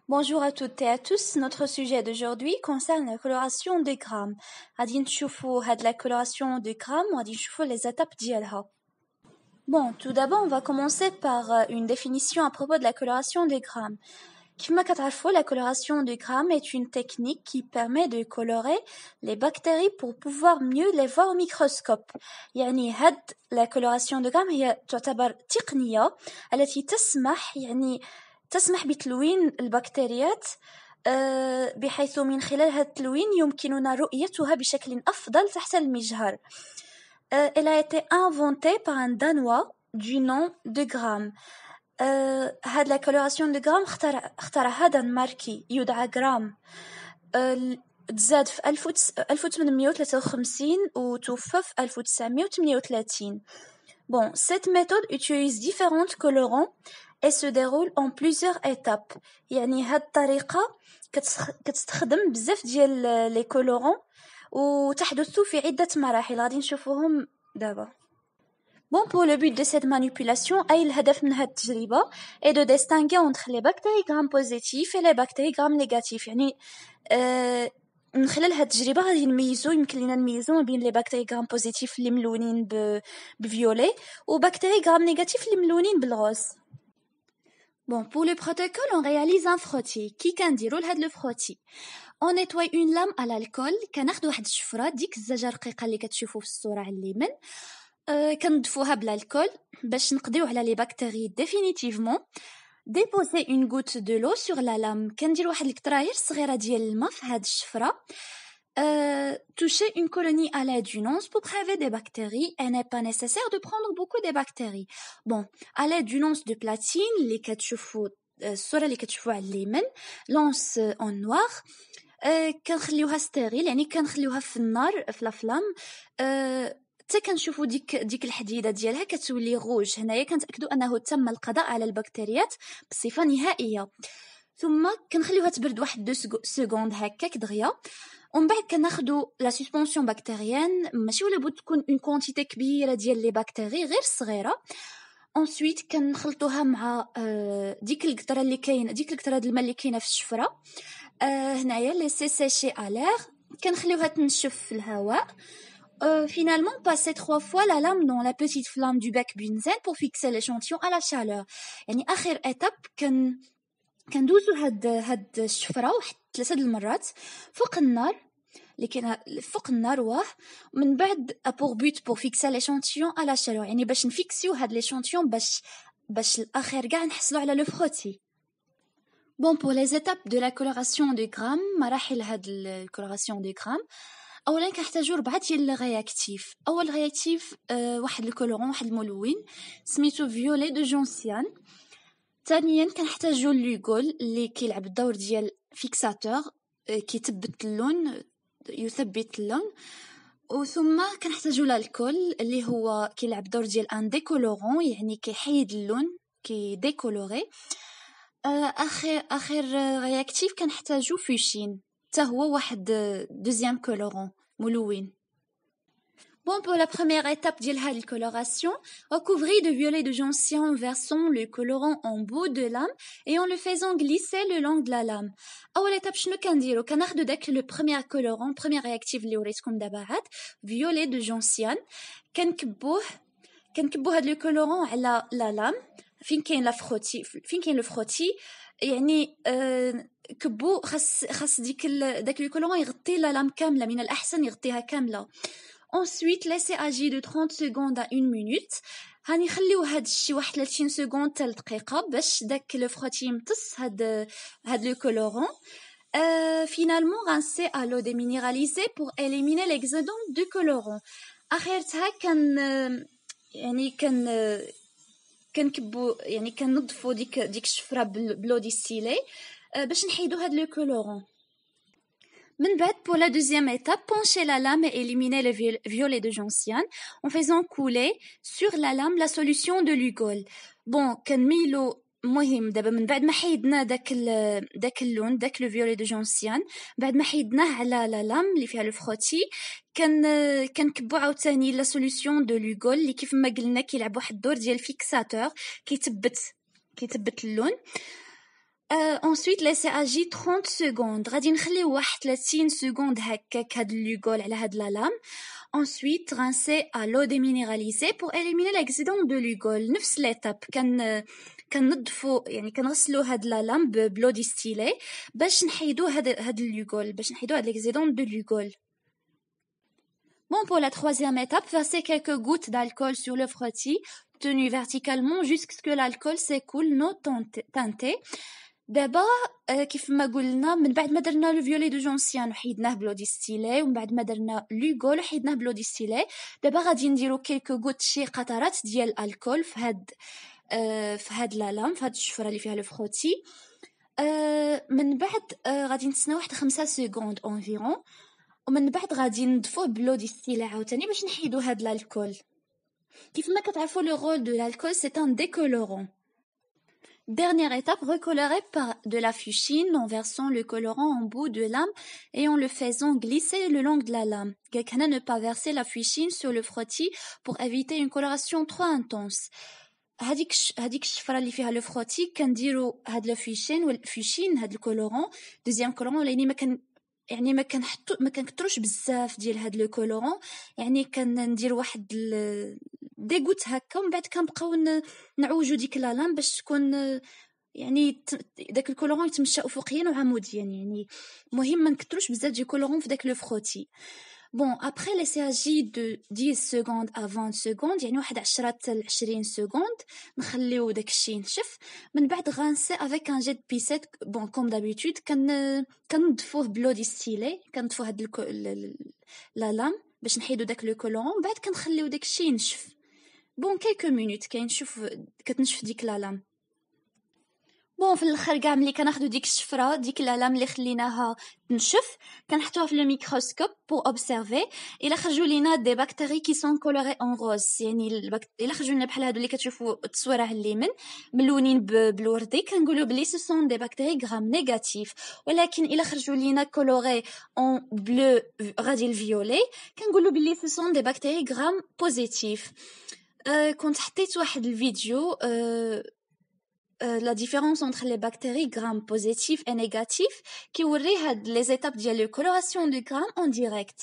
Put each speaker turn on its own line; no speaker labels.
Bonjour à toutes et à tous. Notre sujet d'aujourd'hui concerne la coloration des grammes. غادي نشوفوا هاد la coloration des grammes وغادي نشوفوا les étapes ديالها. Bon, tout d'abord, on va commencer par une définition à propos de la coloration des grammes. كما كتعرفوا, la coloration des grammes est une technique qui permet de colorer les bactéries pour pouvoir mieux les voir au microscope. يعني هاد la coloration des grammes هي تعتبر تقنية التي تسمح بتلوين البكتيريات بحيث من خلال هذا التلوين يمكننا رؤيتها بشكل أفضل تحت المجهر. Elle a été inventée par un Danois du nom de Gram. هاد la coloration de Gram اخترعها دنماركي يدعى جرام. تزاد في 1853 وتوفى في 1938. Bon, cette méthode utilise différents colorants et se déroule en plusieurs étapes. يعني هاد الطريقة كتستخدم بزاف ديال les colorants وتحدث في عدة مراحل غادي نشوفوهم دابا. Bon, pour le but de cette manipulation, le هدف من هاد التجربة est de distinguer entre les bactéries gram positifs et les bactéries gram négatifs. يعني من خلال هاد التجربة غادي يمكن لنا نميزو ما بين les bactéries gram positifs اللي ملونين بفيولي و bactéries gram négatifs اللي ملونين بالغوز. Bon, pour le protocole, on réalise un frottis. كي كنديرو لهاد لو فروتي؟ On nettoie une lame à l'alcool. كناخدو واحد الشفرة ديك الزجاجة الرقيقة اللي كتشوفو في الصورة على اليمين. كنضيفوها بالالكول باش نقضيو على لي بكتيري ديفينيتيفمون. déposer une goutte de l'eau sur la lame. كندير واحد القطراير صغيره ديال الماء في هاد الشفره. toucher une colonie à l'aide d'une once pour prélever des bactéries. Il n'est pas nécessaire de prendre beaucoup de bactéries. Bon, à l'aide d'une once de platine اللي كتشوفوا الصوره اللي كتشوفوا على اليمين لونس en noir. كنخليوها ستيريل يعني كنخليوها في النار في لا فلام حتى كنشوفوا ديك الحديده ديالها كتولي روج. هنايا كنتاكدوا انه تم القضاء على البكتيريات بصفه نهائيه. ثم كنخليوها تبرد واحد 2 سكوند هكاك دغيا ومن بعد كناخذوا لا سسبونسيون بكتيريان ماشي ولا بد تكون اون كونتيتي كبيره ديال لي بكتيري غير صغيره. ensuite كنخلطوها مع ديك القطره اللي كاينه ديك القطره د الماء اللي كاينه في الشفره. هنايا لي سي سيشي à l'air كنخليوها تنشف في الهواء. Finalement, passer 3 fois la lame dans la petite flamme du bec bunzen pour fixer l'échantillon à la chaleur. يعني آخر étape كندوزو هاد الشفرة واحد 3 المرات فوق النار اللي كاينه فوق النار ومن بعد pour but pour fixer l'échantillon à la chaleur. يعني باش نفيكسيو هاد l'échantillon باش الآخر كاع نحصلوا على le frottis. Bon, pour les étapes de la coloration de Gram, مراحل هاد الكولوراسيون دو غرام. اولا كنحتاجو 4 ديال الرياكتيف. اول رياكتيف واحد الكولورون واحد الملون سميتو فيولي دو جونسيان. ثانيا كنحتاجو اللوغول اللي كيلعب الدور ديال فيكساتور كيثبت اللون يثبت اللون. وثم كنحتاجو الالكول اللي هو كيلعب دور ديال ان ديكولورون يعني كيحيد اللون كيديكولوري. اخر رياكتيف كنحتاجو فوشين حتى هو واحد دوزيام كولورون ملون. Bon, pour la première étape de la coloration, recouvrir de violet de gentian en versant le colorant en bout de lame et en le faisant glisser le long de la lame. أول étape شنو كنديرو كناخدو داك le premier colorant premier réactif اللي وريتكم دابا عاد violet de gentian كنكبوه هاد لو كولورون على لا لام فين كاين لا فروتي فين كاين لو فروتي يعني كبو خاص داك لو كولورون يغطي لا لام كامله من الأحسن يغطيها كامله. Ensuite, laissez agir de 30 secondes à 1 minute. هنخليو هاد الشي واحد 30 سكوند حتى دقيقه باش داك لو فروتي يمتص هاد لو كولورون. Finalement, rincer à l'eau déminéralisée pour éliminer l'excédent de colorant. اخرتها كنكبو يعني كنضفوا ديك الشفره بلو ديستيلي باش نحيدو هاد لو كولورون. من بعد pour la deuxième étape, pencher la lame et éliminer le violet de gentiane en faisant couler sur la lame la solution de l'ugol. Bon, كنميلو مهم دابا من بعد ما حيدنا داك اللون داك لو فيولي دو جونسيان بعد ما حيدناه على لا لام اللي فيها لو فروتي كنكبو عاوتاني لا سوليوشن دو لوغول اللي كيف ما قلنا كيلعب واحد الدور ديال فيكساتور كيثبت اللون. ensuite laisser agir 30 secondes غادي نخليو واحد 30 secondes هكاك هاد اللوغول على هاد لا لام. ensuite rincer à l'eau déminéralisée pour éliminer l'excédent de l'ugol. نفس l'étape كنضفوا يعني كنغسلوا هاد لا لام بلو ديستيلي باش نحيدوا هاد اللوغول باش نحيدوا هاد l'excédent de l'ugol. Bon, pour la troisième étape, verser quelques gouttes d'alcool sur le frottis, tenu verticalement jusqu'à ce que l'alcool s'écoule non teinté. دابا كيف ما قلنا من بعد ما درنا لو فيولي دو جونسيان وحيدناه بلو ديستيلي ومن بعد ما درنا لوغول وحيدناه بلو ديستيلي دابا غادي نديرو كيلكو غوت شي قطرات ديال الكول في هاد لا لام في هاد الشفره اللي فيها لو فروتي. من بعد غادي نتسناو واحد 5 سكوند انفيرون ومن بعد غادي نضفوه بلو ديستيلي عاوتاني باش نحيدو هاد الالكول. كيف ما كتعرفوا لو رول دو l'alcool c'est un décolorant. Dernière étape, recolorer par de la fuchsine en versant le colorant en bout de lame et en le faisant glisser le long de la lame. Ne pas verser la fuchsine sur le frottis pour éviter une coloration trop intense. هذيك الشفره اللي فيها لو فروتي كنديروا هاد الفوشين هاد الكولورون دوزيام كولورون لاني ما كنكثروش بزاف ديال هاد لو كولورون يعني كندير واحد ديغوت هكا ومن بعد كنبقاو نعوجوا ديك لا لام باش تكون يعني داك الكولورون يتمشى افقيا وعموديا يعني مهم ما نكثروش بزاف ديال الكولورون في داك لو فروتي. Bon, après laisser agir de 10 secondes à 20 secondes يعني واحد 10 حتى 20 secondes نخليو داكشي ينشف من بعد غنسي avec un jet de piscette. Bon, comme d'habitude كنضفوه بلو ديستيلي كنضفوا هاد لا لام باش نحيدو داك لو كولورون من بعد كنخليو داكشي ينشف. Bon, quelques minutes كتنشف ديك لا لام. بون في الاخر كاع ملي كناخذوا ديك الشفره ديك العلام اللي خليناها تنشف كنحطوها في الميكروسكوب بو اوبسيرفي الا خرجوا لينا دي بكتيري كي سون كولوري اون روز يعني الا خرجوا لنا بحال هادو اللي كتشوفوا التصويره على اليمين ملونين بالوردي كنقولوا بلي سو سون دي بكتيري غرام نيجاتيف. ولكن الا خرجوا لينا كولوري اون بلو غادي الفيولي كنقولوا بلي سو سون دي بكتيري غرام بوزيتيف. كنت حطيت واحد الفيديو la différence entre les bactéries gram positifs et négatifs qui aurait les étapes de la coloration du gram en direct.